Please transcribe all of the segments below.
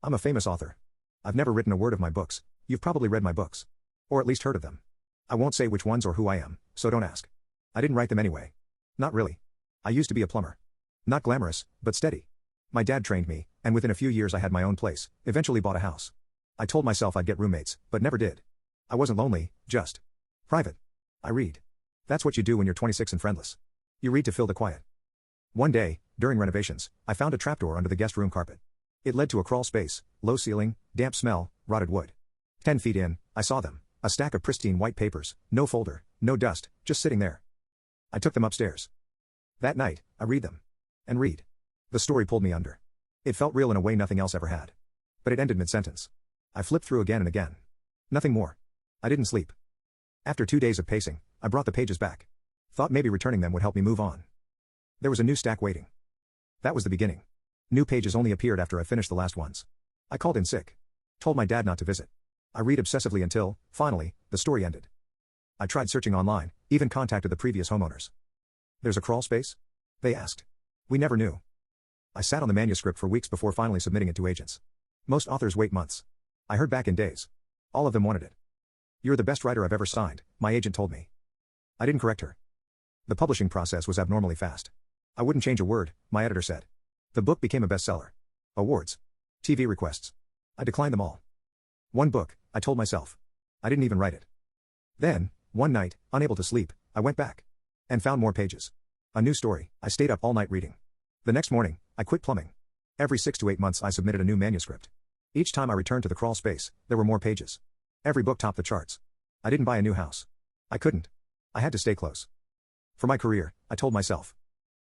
I'm a famous author. I've never written a word of my books. You've probably read my books. Or at least heard of them. I won't say which ones or who I am, so don't ask. I didn't write them anyway. Not really. I used to be a plumber. Not glamorous, but steady. My dad trained me, and within a few years I had my own place, eventually bought a house. I told myself I'd get roommates, but never did. I wasn't lonely, just private. I read. That's what you do when you're 26 and friendless. You read to fill the quiet. One day, during renovations, I found a trapdoor under the guest room carpet. It led to a crawl space, low ceiling, damp smell, rotted wood. 10 feet in, I saw them, a stack of pristine white papers, no folder, no dust, just sitting there. I took them upstairs. That night, I read them. And read. The story pulled me under. It felt real in a way nothing else ever had. But it ended mid-sentence. I flipped through again and again. Nothing more. I didn't sleep. After 2 days of pacing, I brought the pages back. Thought maybe returning them would help me move on. There was a new stack waiting. That was the beginning. New pages only appeared after I finished the last ones. I called in sick. Told my dad not to visit. I read obsessively until, finally, the story ended. I tried searching online, even contacted the previous homeowners. There's a crawl space? They asked. We never knew. I sat on the manuscript for weeks before finally submitting it to agents. Most authors wait months. I heard back in days. All of them wanted it. You're the best writer I've ever signed, my agent told me. I didn't correct her. The publishing process was abnormally fast. I wouldn't change a word, my editor said. The book became a bestseller. Awards. TV requests. I declined them all. One book, I told myself. I didn't even write it. Then, one night, unable to sleep, I went back. And found more pages. A new story. I stayed up all night reading. The next morning, I quit plumbing. Every 6 to 8 months I submitted a new manuscript. Each time I returned to the crawl space, there were more pages. Every book topped the charts. I didn't buy a new house. I couldn't. I had to stay close. For my career, I told myself.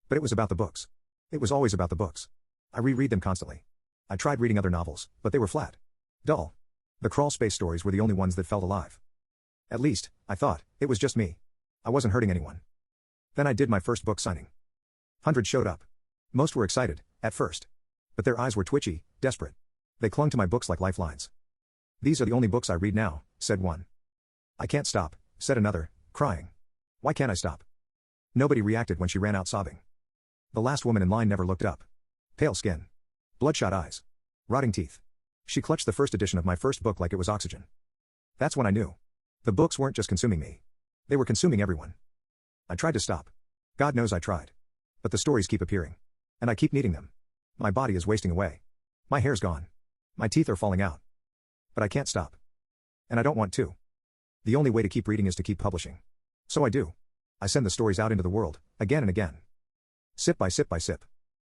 But it was about the books. It was always about the books. I reread them constantly. I tried reading other novels, but they were flat. Dull. The crawl space stories were the only ones that felt alive. At least, I thought, it was just me. I wasn't hurting anyone. Then I did my first book signing. Hundreds showed up. Most were excited, at first. But their eyes were twitchy, desperate. They clung to my books like lifelines. These are the only books I read now, said one. I can't stop, said another, crying. Why can't I stop? Nobody reacted when she ran out sobbing. The last woman in line never looked up. Pale skin. Bloodshot eyes. Rotting teeth. She clutched the first edition of my first book like it was oxygen. That's when I knew. The books weren't just consuming me. They were consuming everyone. I tried to stop. God knows I tried. But the stories keep appearing. And I keep needing them. My body is wasting away. My hair's gone. My teeth are falling out. But I can't stop. And I don't want to. The only way to keep reading is to keep publishing. So I do. I send the stories out into the world, again and again. Sip by sip by sip.